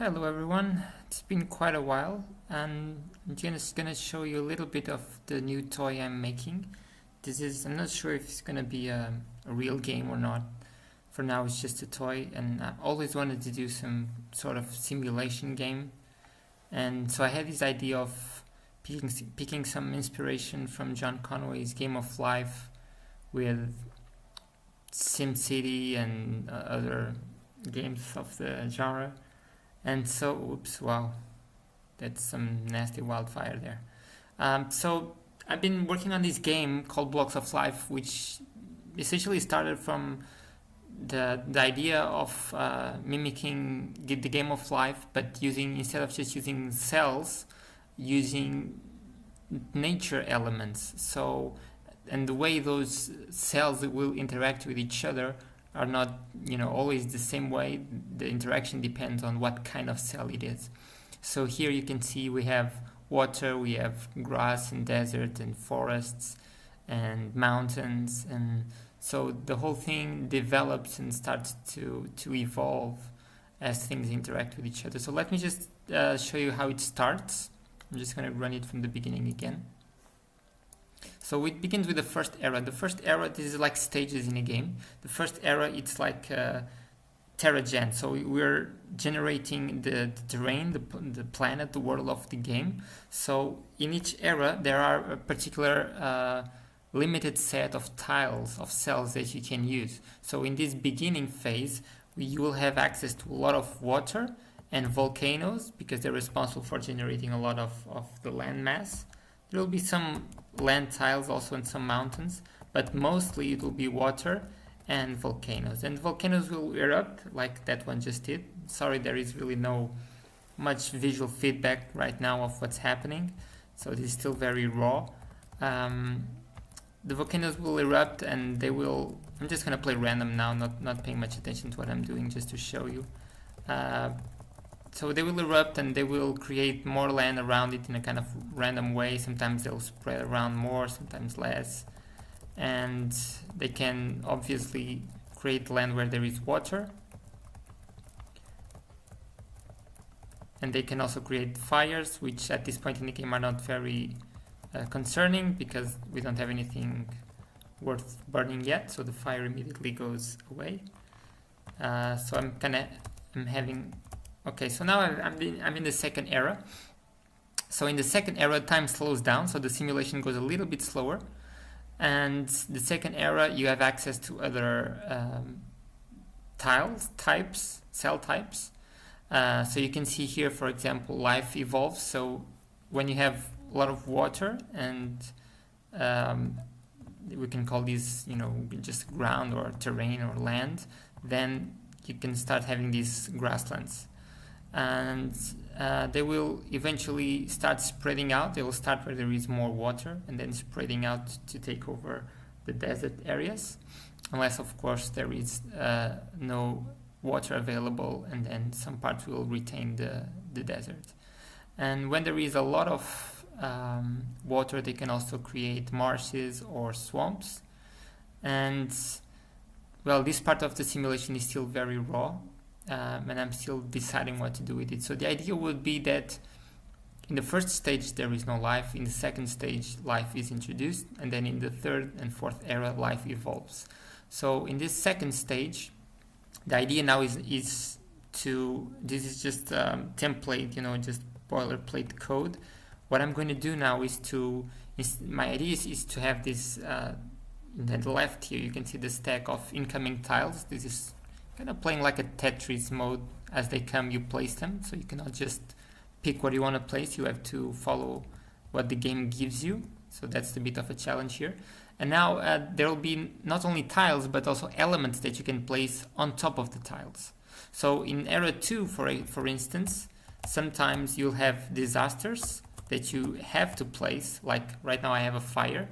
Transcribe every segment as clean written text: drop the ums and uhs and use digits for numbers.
Hello everyone, it's been quite a while and I'm just gonna show you a little bit of the new toy I'm making. I'm not sure if it's gonna be a real game or not. For now it's just a toy and I always wanted to do some sort of simulation game. And so I had this idea of picking some inspiration from John Conway's Game of Life with SimCity and other games of the genre. And so, oops, wow, that's some nasty wildfire there. So I've been working on this game called Blocks of Life, which essentially started from the idea of mimicking the game of life, but instead of just using cells, using nature elements. So, and the way those cells will interact with each other are not always the same way. The interaction depends on what kind of cell it is. So here you can see we have water, we have grass and desert and forests and mountains, and so the whole thing develops and starts to evolve as things interact with each other. So let me just show you how it starts. I'm just going to run it from the beginning again. So it begins with the first era. The first era, this is like stages in a game. The first era, it's like TerraGen. So we're generating the terrain, the planet, the world of the game. So in each era, there are a particular limited set of tiles, of cells that you can use. So in this beginning phase, you will have access to a lot of water and volcanoes because they're responsible for generating a lot of the land mass. There will be some land tiles also in some mountains, but mostly it will be water and volcanoes. And volcanoes will erupt like that one just did. Sorry, there is really no much visual feedback right now of what's happening, so it is still very raw. The volcanoes will erupt and they will... I'm just going to play random now, not paying much attention to what I'm doing, just to show you. So they will erupt and they will create more land around it in a kind of random way. Sometimes they'll spread around more, sometimes less. And they can obviously create land where there is water. And they can also create fires, which at this point in the game are not very concerning because we don't have anything worth burning yet. So the fire immediately goes away. So I'm having... Okay, so now I'm in the second era. So in the second era, time slows down, so the simulation goes a little bit slower. And the second era, you have access to other cell types. So you can see here, for example, life evolves. So when you have a lot of water, and we can call these, just ground or terrain or land, then you can start having these grasslands. And they will eventually start spreading out. They will start where there is more water and then spreading out to take over the desert areas, unless of course there is no water available, and then some parts will retain the desert. And when there is a lot of water, they can also create marshes or swamps. And well, this part of the simulation is still very raw. And I'm still deciding what to do with it. So the idea would be that in the first stage there is no life, in the second stage life is introduced, and then in the third and fourth era life evolves. So in this second stage, the idea now is this is just template, just boilerplate code. What I'm going to do now my idea is to have this, in the left here you can see the stack of incoming tiles. This is kind of playing like a Tetris mode. As they come, you place them, so you cannot just pick what you want to place. You have to follow what the game gives you, so that's a bit of a challenge here. And now there will be not only tiles but also elements that you can place on top of the tiles. So in era 2, for instance, sometimes you'll have disasters that you have to place, like right now I have a fire,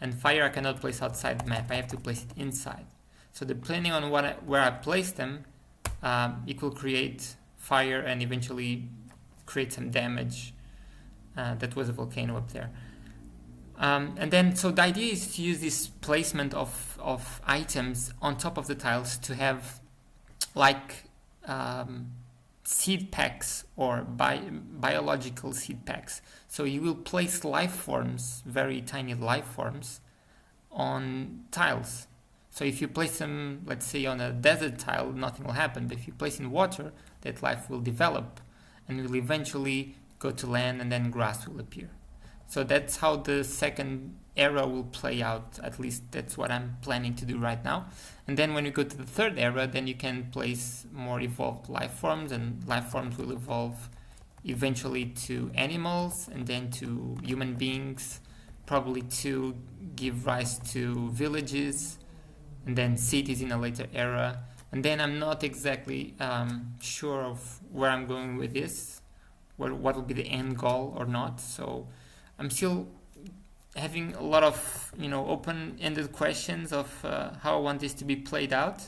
and fire I cannot place outside the map, I have to place it inside. So depending on where I place them, it will create fire and eventually create some damage. That was a volcano up there. And then, so the idea is to use this placement of items on top of the tiles to have like seed packs or biological seed packs. So you will place life forms, very tiny life forms, on tiles. So if you place them, let's say, on a desert tile, nothing will happen. But if you place in water, that life will develop and will eventually go to land, and then grass will appear. So that's how the second era will play out. At least that's what I'm planning to do right now. And then when you go to the third era, then you can place more evolved life forms, and life forms will evolve eventually to animals and then to human beings, probably to give rise to villages and then cities in a later era. And then I'm not exactly sure of where I'm going with this, what will be the end goal or not. So I'm still having a lot of open-ended questions of how I want this to be played out.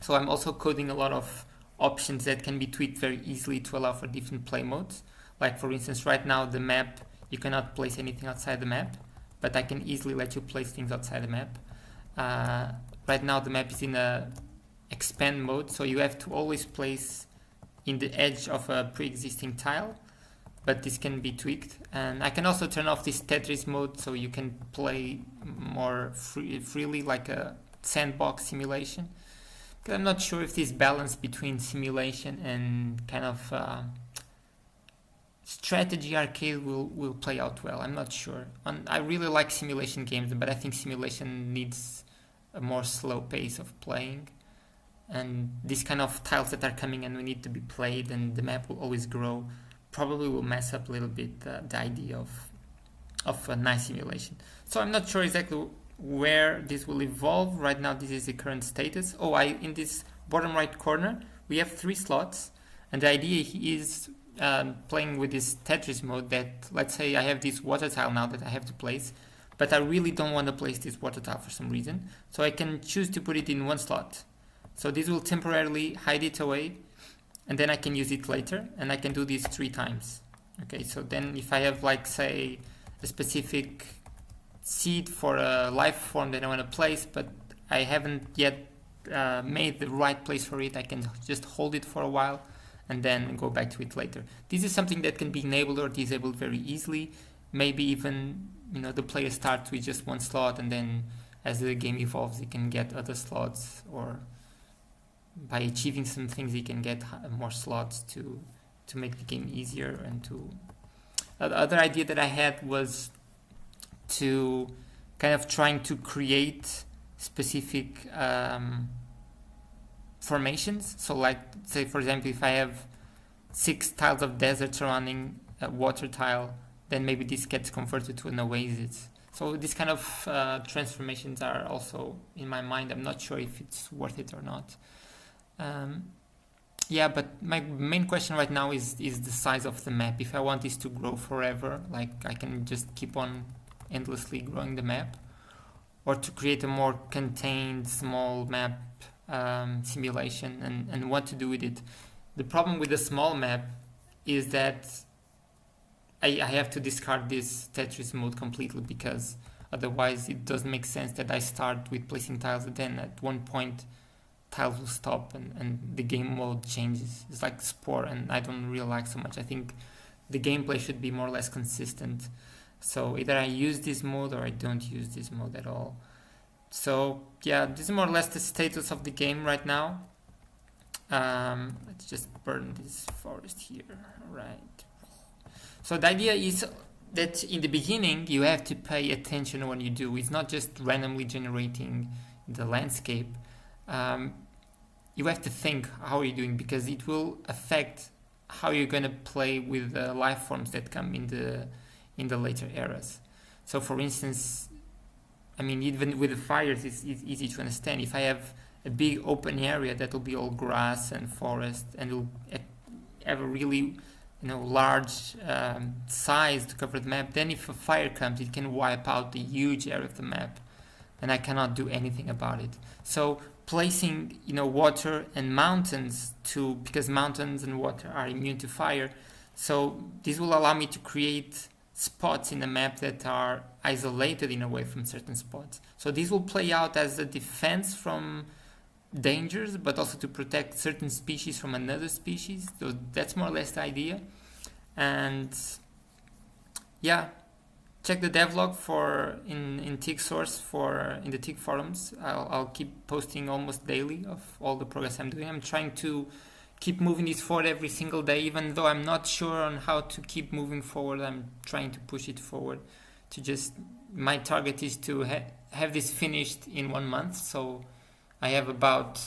So I'm also coding a lot of options that can be tweaked very easily to allow for different play modes. Like for instance, right now the map, you cannot place anything outside the map, but I can easily let you place things outside the map. Right now the map is in a expand mode, so you have to always place in the edge of a pre-existing tile, but this can be tweaked. And I can also turn off this Tetris mode so you can play more freely, like a sandbox simulation. Because I'm not sure if this balance between simulation and kind of strategy arcade will play out well. I'm not sure. I really like simulation games, but I think simulation needs a more slow pace of playing. And these kind of tiles that are coming and we need to be played, and the map will always grow, probably will mess up a little bit the idea of a nice simulation. So I'm not sure exactly where this will evolve. Right now this is the current status. In this bottom right corner we have 3 slots, and the idea is playing with this Tetris mode, that let's say I have this water tile now that I have to place, but I really don't want to place this water tile for some reason, so I can choose to put it in 1 slot. So this will temporarily hide it away, and then I can use it later, and I can do this 3 times. Okay, so then if I have, like, say, a specific seed for a life form that I want to place, but I haven't yet made the right place for it, I can just hold it for a while and then go back to it later. This is something that can be enabled or disabled very easily. Maybe even the player starts with just 1 slot, and then as the game evolves he can get other slots, or by achieving some things he can get more slots to make the game easier. And the other idea that I had was to kind of trying to create specific formations. So like, say for example, if I have 6 tiles of desert surrounding a water tile, then maybe this gets converted to an oasis. So these kind of transformations are also in my mind. I'm not sure if it's worth it or not. But my main question right now is the size of the map. If I want this to grow forever, like I can just keep on endlessly growing the map, or to create a more contained small map simulation, and what to do with it. The problem with the small map is that I have to discard this Tetris mode completely, because otherwise it doesn't make sense that I start with placing tiles, and then at one point tiles will stop and the game mode changes. It's like Spore, and I don't really like so much. I think the gameplay should be more or less consistent. So either I use this mode or I don't use this mode at all. So yeah, this is more or less the status of the game right now. Let's just burn this forest here. Right. So the idea is that in the beginning you have to pay attention when you do. It's not just randomly generating the landscape. You have to think how you're doing, because it will affect how you're going to play with the life forms that come in the later eras. So for instance, I mean, even with the fires, it's easy to understand. If I have a big open area that will be all grass and forest, and will have a really large size to cover the map, then if a fire comes, it can wipe out the huge area of the map, and I cannot do anything about it. So placing water and mountains, because mountains and water are immune to fire, so this will allow me to create spots in the map that are isolated in a way from certain spots. So this will play out as a defense from dangers, but also to protect certain species from another species. So that's more or less the idea. And yeah, check the devlog for in TIG source for in the TIG forums. I'll keep posting almost daily of all the progress I'm doing. I'm trying to keep moving this forward every single day, even though I'm not sure on how to keep moving forward. I'm trying to push it forward. To just my target is to have this finished in 1 month. So I have about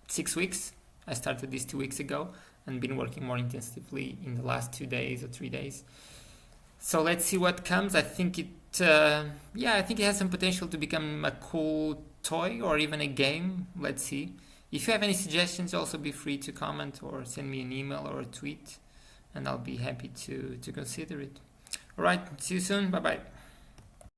6 weeks. I started this 2 weeks ago and been working more intensively in the last 2 days or 3 days. So let's see what comes. I think I think it has some potential to become a cool toy or even a game. Let's see. If you have any suggestions, also be free to comment or send me an email or a tweet, and I'll be happy to consider it. All right, see you soon. Bye bye.